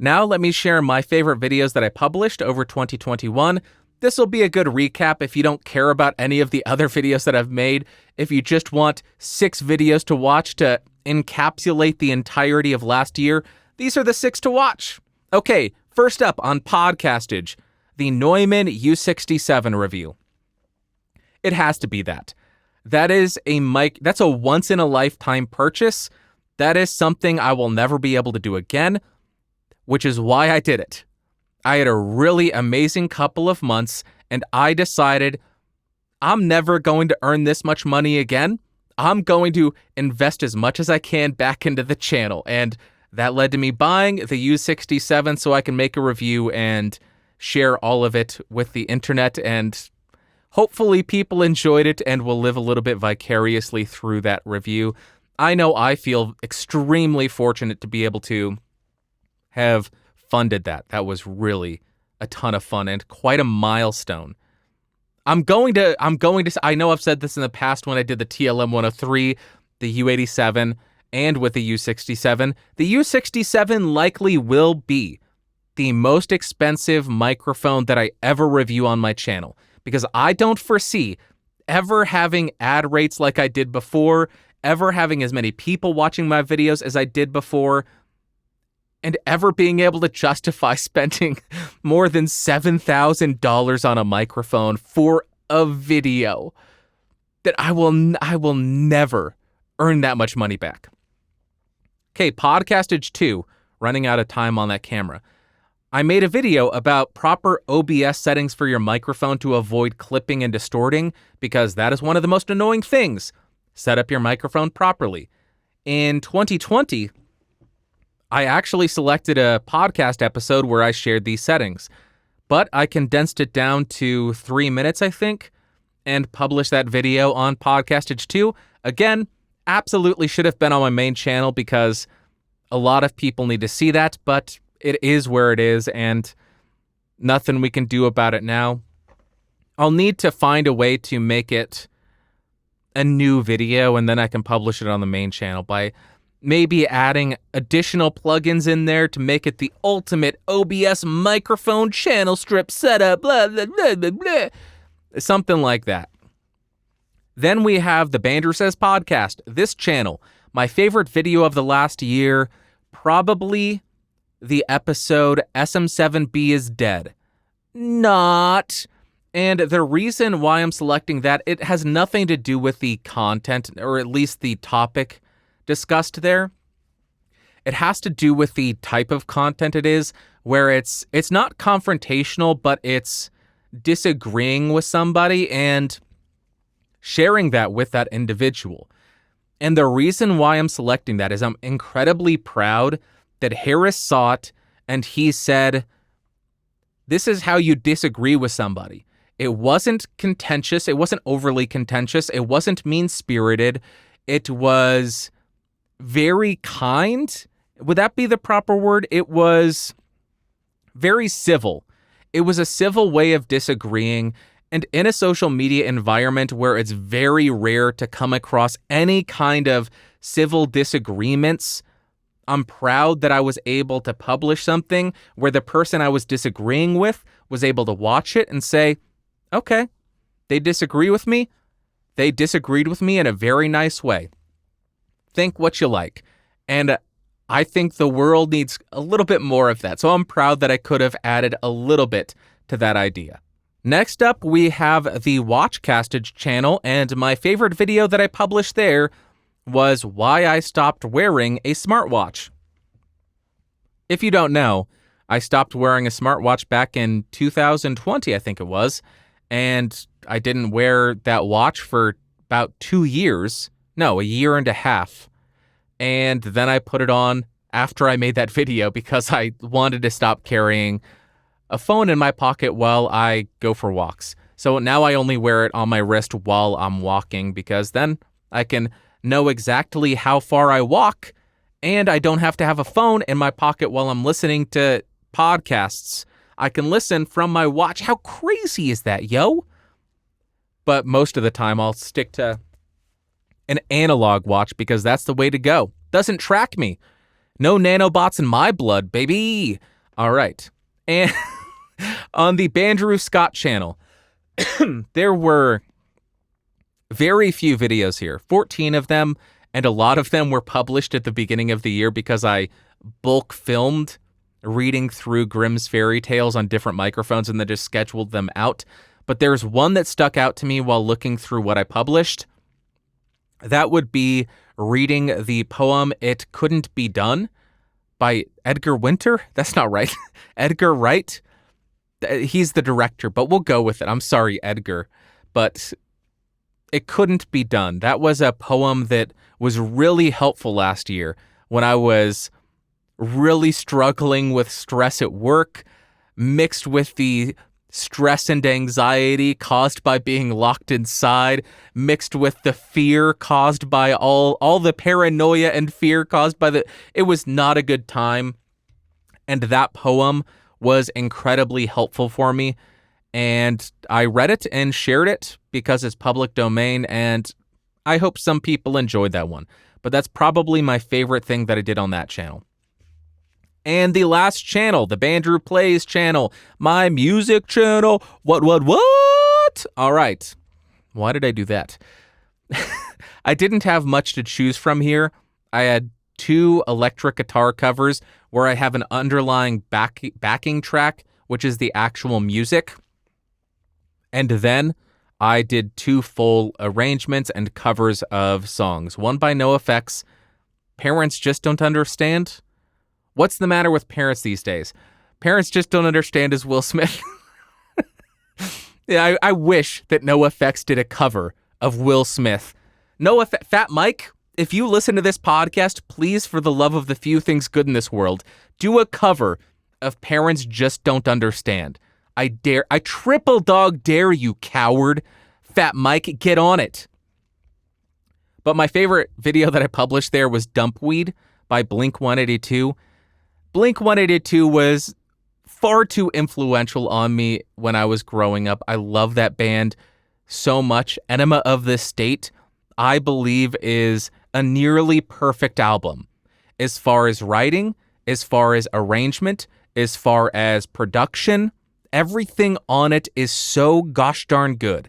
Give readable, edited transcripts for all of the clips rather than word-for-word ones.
Now let me share my favorite videos that I published over 2021. This will be a good recap if you don't care about any of the other videos that I've made. If you just want 6 videos to watch to encapsulate the entirety of last year, these are the 6 to watch. Okay, first up on Podcastage, the Neumann U67 review. It has to be that. That is a mic, that's a once-in-a-lifetime purchase. That is something I will never be able to do again, which is why I did it. I had a really amazing couple of months, and I decided I'm never going to earn this much money again. I'm going to invest as much as I can back into the channel, and that led to me buying the U67 so I can make a review and share all of it with the internet, and hopefully people enjoyed it and will live a little bit vicariously through that review. I know I feel extremely fortunate to be able to have funded that. That was really a ton of fun and quite a milestone. I know I've said this in the past when I did the TLM 103, the U87, and with the U67. The U67 likely will be the most expensive microphone that I ever review on my channel, because I don't foresee ever having ad rates like I did before, ever having as many people watching my videos as I did before, and ever being able to justify spending more than $7,000 on a microphone for a video. That I will never earn that much money back. Okay, Podcastage 2, running out of time on that camera. I made a video about proper OBS settings for your microphone to avoid clipping and distorting, because that is one of the most annoying things. Set up your microphone properly. In 2020, I actually selected a podcast episode where I shared these settings, but I condensed it down to 3 minutes, I think, and published that video on Podcastage 2. Again, absolutely should have been on my main channel because a lot of people need to see that, but it is where it is, and nothing we can do about it now. I'll need to find a way to make it a new video, and then I can publish it on the main channel by maybe adding additional plugins in there to make it the ultimate OBS microphone channel strip setup, blah, blah, blah, blah, blah. Something like that. Then we have the Bandrew Says podcast. This channel, my favorite video of the last year, probably the episode SM7B is dead. Not. And the reason why I'm selecting that, it has nothing to do with the content, or at least the topic discussed there. It has to do with the type of content it is, where it's not confrontational, but it's disagreeing with somebody and sharing that with that individual. And the reason why I'm selecting that is I'm incredibly proud that Harris saw it and he said, this is how you disagree with somebody. It wasn't contentious. It wasn't overly contentious. It wasn't mean-spirited. It was very kind. Would that be the proper word? It was very civil. It was a civil way of disagreeing. And in a social media environment where it's very rare to come across any kind of civil disagreements, I'm proud that I was able to publish something where the person I was disagreeing with was able to watch it and say, okay, they disagree with me. They disagreed with me in a very nice way. Think what you like. And I think the world needs a little bit more of that. So I'm proud that I could have added a little bit to that idea. Next up, we have the Watchcastage channel, and my favorite video that I published there was why I stopped wearing a smartwatch. If you don't know, I stopped wearing a smartwatch back in 2020, I think it was, and I didn't wear that watch for about 2 years. No, a year and a half. And then I put it on after I made that video because I wanted to stop carrying a phone in my pocket while I go for walks. So now I only wear it on my wrist while I'm walking, because then I can know exactly how far I walk, and I don't have to have a phone in my pocket while I'm listening to podcasts. I can listen from my watch. How crazy is that, yo? But most of the time I'll stick to an analog watch because that's the way to go. Doesn't track me. No nanobots in my blood, baby. All right. And on the Bandrew Scott channel, there were very few videos here, 14 of them, and a lot of them were published at the beginning of the year because I bulk filmed reading through Grimm's fairy tales on different microphones and then just scheduled them out. But there's one that stuck out to me while looking through what I published. That would be reading the poem It Couldn't Be Done by Edgar Winter. That's not right. Edgar Wright. He's the director, but we'll go with it. I'm sorry, Edgar. But It Couldn't Be Done. That was a poem that was really helpful last year when I was really struggling with stress at work, mixed with the stress and anxiety caused by being locked inside, mixed with the fear caused by all the paranoia and fear caused by it was not a good time. And that poem was incredibly helpful for me. And I read it and shared it because it's public domain, and I hope some people enjoyed that one. But that's probably my favorite thing that I did on that channel. And the last channel, the Bandrew Plays channel, my music channel. What? All right. Why did I do that? I didn't have much to choose from here. I had 2 electric guitar covers where I have an underlying backing track, which is the actual music. And then I did 2 full arrangements and covers of songs. One by NoFX, Parents Just Don't Understand. What's the matter with parents these days? Parents Just Don't Understand is Will Smith. Yeah, I wish that NoFX did a cover of Will Smith. Fat Mike, if you listen to this podcast, please, for the love of the few things good in this world, do a cover of Parents Just Don't Understand. I triple dog dare you, coward. Fat Mike, get on it. But my favorite video that I published there was Dumpweed by Blink-182. Blink-182 was far too influential on me when I was growing up. I love that band so much. Enema of the State, I believe, is a nearly perfect album. As far as writing, as far as arrangement, as far as production, everything on it is so gosh darn good.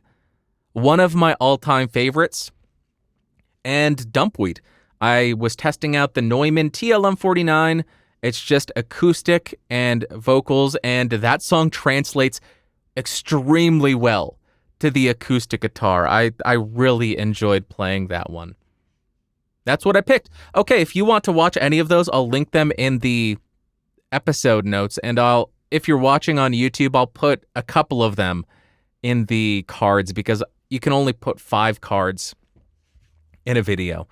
One of my all-time favorites. And Dumpweed. I was testing out the Neumann TLM49. It's just acoustic and vocals, and that song translates extremely well to the acoustic guitar. I really enjoyed playing that one. That's what I picked. Okay, if you want to watch any of those, I'll link them in the episode notes, and if you're watching on YouTube, I'll put a couple of them in the cards because you can only put 5 cards in a video.